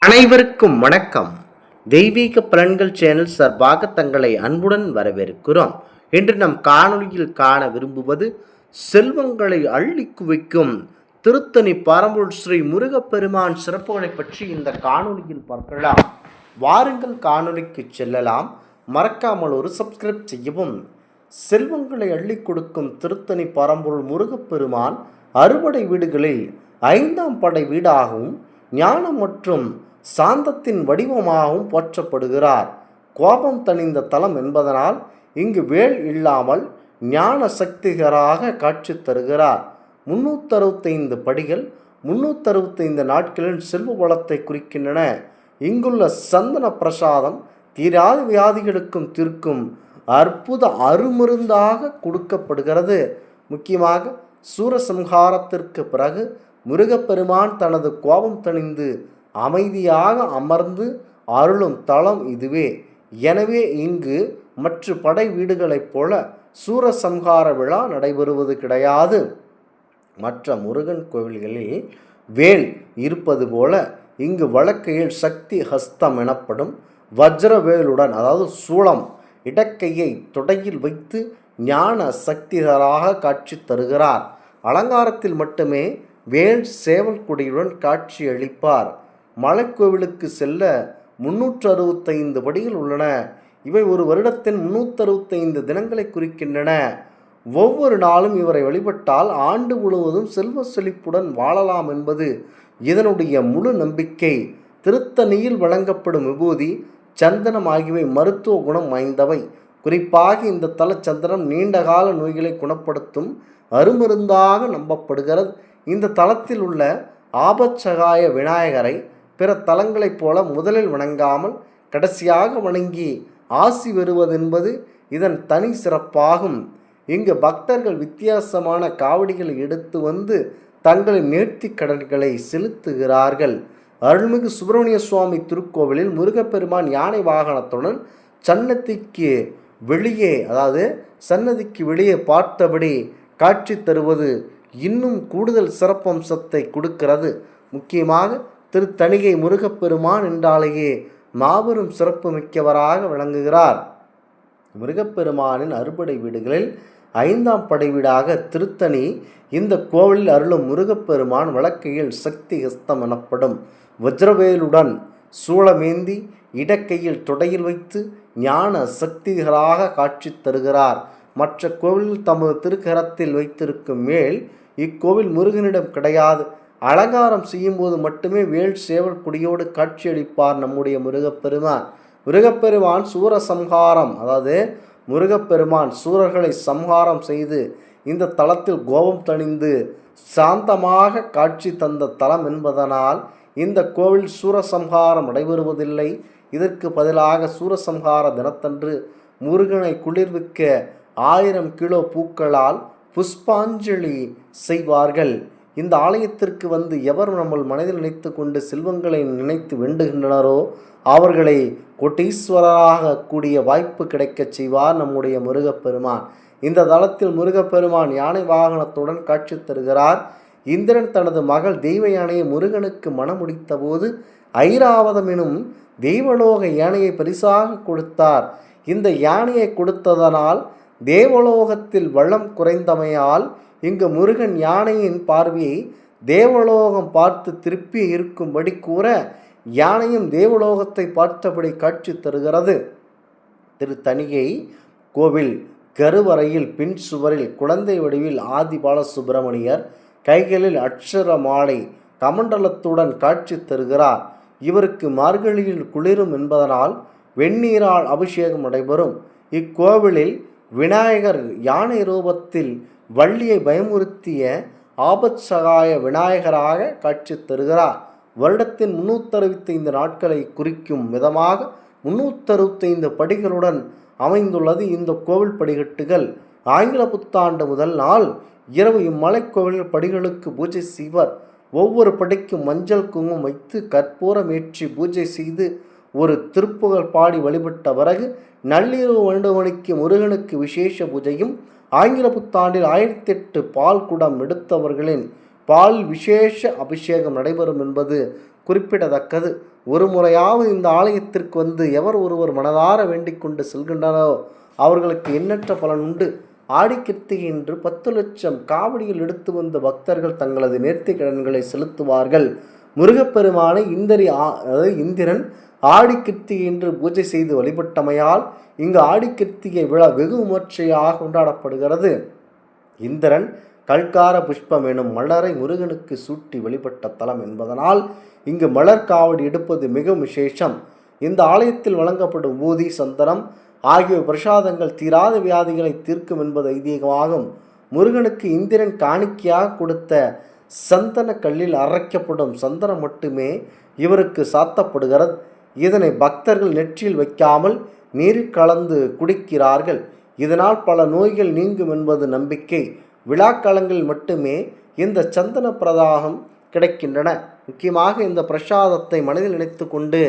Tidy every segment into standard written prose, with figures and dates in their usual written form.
அனைவருக்கும் வணக்கம். தெய்வீக பலன்கள் சேனல் சார்பாக தங்களை அன்புடன் வரவேற்கிறோம். இன்று நம் காணொளியில் காண விரும்புவது செல்வங்களை அள்ளி குவிக்கும் திருத்தணி பரம்பொருள் ஸ்ரீ முருகப்பெருமான் சிறப்புகளை பற்றி இந்த காணொளியில் பார்க்கலாம். வாருங்கள் காணொளிக்கு செல்லலாம். மறக்காமல் ஒரு சப்ஸ்கிரைப் செய்யவும். செல்வங்களை அள்ளி கொடுக்கும் திருத்தணி பரம்பொருள் முருகப்பெருமான் அறுபடை வீடுகளில் 5ஆம் படை வீடாகவும் ஞானம் மற்றும் சாந்தத்தின் வடிவமாகவும் போற்றப்படுகிறார். கோபம் தணிந்த தலம் என்பதனால் இங்கு வேல் இல்லாமல் ஞான சக்திகராக காட்சி தருகிறார். 365 படிகள் 365 நாட்களில் செல்வ வளத்தை குறிக்கின்றன. இங்குள்ள சந்தன பிரசாதம் தீராத வியாதிகளுக்கும் தீர்க்கும் அற்புத அருமருந்தாக கொடுக்கப்படுகிறது. முக்கியமாக சூரசம்ஹாரத்திற்கு பிறகு முருகப்பெருமான் தனது கோபம் தணிந்து அமைதியாக அமர்ந்து அருளும் தலம் இதுவே. எனவே இங்கு மற்ற படை வீடுகளைப் போல சூரசம்ஹார விழா நடைபெறுவது கிடையாது. மற்ற முருகன் கோவில்களில் வேல் இருப்பது போல இங்கு வழக்கையில் சக்தி ஹஸ்தம் எனப்படும் வஜ்ரவேலுடன், அதாவது சூளம், இடக்கையை தொடையில் வைத்து ஞான சக்திகராக காட்சி தருகிறார். அலங்காரத்தில் மட்டுமே வேல் சேவல் கொடியுடன் காட்சி அளிப்பார். மலைக்கோவிலுக்கு செல்ல 365 படிகள் உள்ளன. இவை ஒரு வருடத்தின் 365 தினங்களை குறிக்கின்றன. ஒவ்வொரு நாளும் இவரை வழிபட்டால் ஆண்டு முழுவதும் செல்வ செழிப்புடன் வாழலாம் என்பது இதனுடைய முழு நம்பிக்கை. திருத்தணியில் வழங்கப்படும் விபூதி, சந்தனம் ஆகியவை மருத்துவ குணம் வாய்ந்தவை. குறிப்பாக இந்த தல சந்தனம் நீண்டகால நோய்களை குணப்படுத்தும் அருமருந்தாக நம்பப்படுகிறது. இந்த தலத்தில் உள்ள ஆபத்சகாய விநாயகரை பிற தலங்களைப் போல முதலில் வணங்காமல் கடைசியாக வணங்கி ஆசி வருவதென்பது இதன் தனி சிறப்பாகும். இங்கு பக்தர்கள் வித்தியாசமான காவடிகளை எடுத்து வந்து தங்களின் நேர்த்தி கடன்களை செலுத்துகிறார்கள். அருள்மிகு சுப்பிரமணிய சுவாமி திருக்கோவிலில் முருகப்பெருமான் யானை வாகனத்துடன் சன்னதிக்கு வெளியே பார்த்தபடி காட்சி தருவது இன்னும் கூடுதல் சிறப்பம்சத்தை கொடுக்கிறது. முக்கியமாக திருத்தணிகை முருகப்பெருமான் என்றாலேயே மாபெரும் சிறப்பு மிக்கவராக விளங்குகிறார். முருகப்பெருமானின் அறுபடை வீடுகளில் 5ஆம் படை வீடாக திருத்தணி. இந்த கோவிலில் அருளும் முருகப்பெருமான் வழக்கையில் சக்தி ஹஸ்தம் எனப்படும் வஜ்ரவேலுடன் சூளமேந்தி இடக்கையில் தொடையில் வைத்து ஞான சக்திகராக காட்சி தருகிறார். மற்ற கோவிலில் தமது திருக்கரத்தில் வைத்திருக்கும் வேல் இக்கோவில் முருகனிடம் கிடையாது. அலங்காரம் செய்யும்போது மட்டுமே வேல் சேவல் கொடியோடு காட்சியளிப்பார் நம்முடைய முருகப்பெருமான். முருகப்பெருமான் சூரசம்ஹாரம், அதாவது முருகப்பெருமான் சூரர்களை சம்ஹாரம் செய்து இந்த தலத்தில் கோபம் தணிந்து சாந்தமாக காட்சி தந்த தலம் என்பதனால் இந்த கோவில் சூரசம்ஹாரம் நடைபெறுவதில்லை. இதற்கு பதிலாக சூரசம்ஹார தினத்தன்று முருகனை குளிர்விக்க 1000 கிலோ பூக்களால் புஷ்பாஞ்சலி செய்வார்கள். இந்த ஆலயத்திற்கு வந்து எவர் நம்ம மனதில் நினைத்து கொண்டு செல்வங்களை நினைத்து வேண்டுகின்றனரோ அவர்களை கோட்டீஸ்வரராக கூடிய வாய்ப்பு கிடைக்கச் செய்வார் நம்முடைய முருகப்பெருமான். இந்த தலத்தில் முருகப்பெருமான் யானை வாகனத்துடன் காட்சி தருகிறார். இந்திரன் தனது மகள் தெய்வ யானையை முருகனுக்கு மணமுடித்த போது ஐராவதம் எனும் தெய்வலோக யானையை பரிசாக கொடுத்தார். இந்த யானையை கொடுத்ததனால் தேவலோகத்தில் வளம் குறைந்தமையால் இங்கு முருகன் யானையின் பார்வையை தேவலோகம் பார்த்து திருப்பி இருக்கும்படி கூற யானையும் தேவலோகத்தை பார்த்தபடி காட்சி தருகிறது. திருத்தணிகை கோவில் கருவறையில் பின் சுவரில் குழந்தை வடிவில் ஆதி பாலசுப்பிரமணியர் கைகளில் அட்சர மாலை கமண்டலத்துடன் காட்சி தருகிறார். இவருக்கு மார்கழியில் குளிரும் என்பதனால் வெந்நீரால் அபிஷேகம் நடைபெறும். இக்கோவிலில் விநாயகர் யானை ரூபத்தில் வள்ளியை பயமுறுத்திய ஆபத்சகாய விநாயகராக காட்சி தருகிறார். வருடத்தின் 365 நாட்களை குறிக்கும் விதமாக 365 படிகளுடன் அமைந்துள்ளது இந்த கோவில் படிக்கட்டுகள். ஆங்கில புத்தாண்டு முதல் நாள் இரவு இம்மலைக்கோவில் படிகளுக்கு பூஜை செய்வர். ஒவ்வொரு படிக்கும் மஞ்சள் குங்குமம் வைத்து கற்பூரம் ஏற்றி பூஜை செய்து ஒரு திருப்புகழ் பாடி வழிபட்ட பிறகு நள்ளிரவு 2 மணிக்கு முருகனுக்கு விசேஷ பூஜையும், ஆங்கில புத்தாண்டில் 1008 பால் குடம் எடுத்தவர்களின் பால் விசேஷ அபிஷேகம் நடைபெறும் என்பது குறிப்பிடத்தக்கது. ஒரு முறையாவது இந்த ஆலயத்திற்கு வந்து எவர் ஒருவர் மனதார வேண்டிக் கொண்டு செல்கின்றனோ அவர்களுக்கு எண்ணற்ற பலன் உண்டு. ஆடிக்கிருத்திகை என்று 10 லட்சம் காவடியில் எடுத்து வந்த பக்தர்கள் தங்களது நேர்த்திக் கடன்களை செலுத்துவார்கள். முருகப்பெருமானை இந்திரன் ஆடிக்கிருத்திகை என்று பூஜை செய்து வழிபட்டமையால் இங்கு ஆடிக்கிருத்திகை விழா வெகு விமர்சையாக கொண்டாடப்படுகிறது. இந்திரன் கல்கார புஷ்பம் எனும் மலரை முருகனுக்கு சூட்டி வழிபட்ட தலம் என்பதனால் இங்கு மலர் காவடி எடுப்பது மிகவும் விசேஷம். இந்த ஆலயத்தில் வழங்கப்படும் ஊதி, சந்தனம் ஆகிய பிரசாதங்கள் தீராத வியாதிகளை தீர்க்கும் என்பது ஐதீகமாகும். முருகனுக்கு இந்திரன் காணிக்கையாக கொடுத்த சந்தன கல்லில் அரைக்கப்படும் சந்தனம் மட்டுமே இவருக்கு சாத்தப்படுகிறது. இதனை பக்தர்கள் நெற்றியில் வைக்காமல் நீரில் கலந்து குடிக்கிறார்கள். இதனால் பல நோய்கள் நீங்கும் என்பது நம்பிக்கை. விழாக்காலங்களில் மட்டுமே இந்த சந்தன பிரதாகம் கிடைக்கின்றன. முக்கியமாக இந்த பிரசாதத்தை மனதில் நினைத்து கொண்டு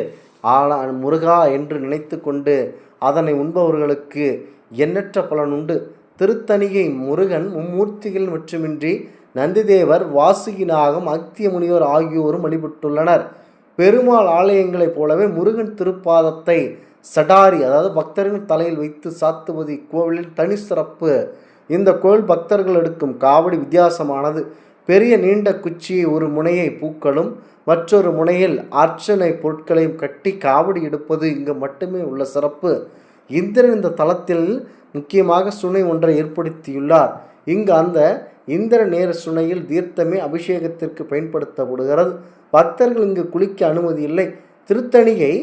முருகா என்று நினைத்து கொண்டு அதனை உண்பவர்களுக்கு எண்ணற்ற பலன் உண்டு. திருத்தணிகை முருகன் மும்மூர்த்திகள் மட்டுமின்றி நந்திதேவர், வாசுகிநாகம், அகத்திய முனிவர் ஆகியோரும் வழிபட்டுள்ளனர். பெருமாள் ஆலயங்களைப் போலவே முருகன் திருப்பாதத்தை சடாரி பக்தர்கள் தலையில் வைத்து சாத்துவது இக்கோவிலின் தனி சிறப்பு. இந்த கோவில் பக்தர்கள் எடுக்கும் காவடி வித்தியாசமானது. பெரிய நீண்ட குச்சியை ஒரு முனையை பூக்களும் மற்றொரு முனையில் அர்ச்சனை பொருட்களையும் கட்டி காவடி எடுப்பது இங்கு மட்டுமே உள்ள சிறப்பு. இந்திரன் இந்த தலத்தில் முக்கியமாக சுனை ஒன்றை ஏற்படுத்தியுள்ளார். இங்கு அந்த இந்திர நேர சுனையில் தீர்த்தமே அபிஷேகத்திற்கு பயன்படுத்தப்படுகிறது. பக்தர்கள் இங்கு குளிக்க அனுமதி இல்லை. திருத்தணிகை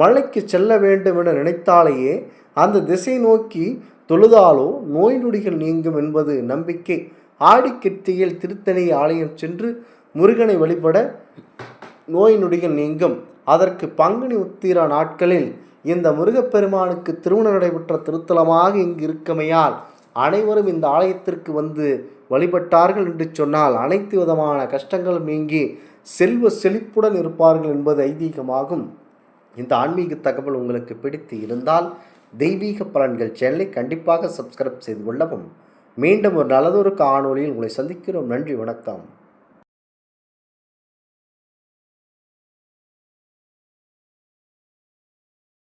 மலைக்கு செல்ல வேண்டும் என நினைத்தாலேயே அந்த திசை நோக்கி தொழுதாலோ நோய் நொடிகள் நீங்கும் என்பது நம்பிக்கை. ஆடிக்கிருத்திகையில் திருத்தணி ஆலயம் சென்று முருகனை வழிபட நோய் நொடிகள் நீங்கும். அதற்கு பங்குனி உத்திர நாட்களில் இந்த முருகப்பெருமானுக்கு திருமணம் நடைபெற்ற திருத்தலமாக இங்கு இருக்கமையால் அனைவரும் இந்த ஆலயத்திற்கு வந்து வழிபட்டார்கள் என்று சொன்னால் அனைத்து விதமான கஷ்டங்களும் நீங்கி செல்வ செழிப்புடன் இருப்பார்கள் என்பது ஐதீகமாகும். இந்த ஆன்மீக தகவல் உங்களுக்கு பிடித்து இருந்தால் தெய்வீக பலன்கள் சேனலை கண்டிப்பாக சப்ஸ்கிரைப் செய்து கொள்ளவும். மீண்டும் ஒரு நல்லதொரு காணொளியில் உங்களை சந்திக்கிறோம். நன்றி, வணக்கம்.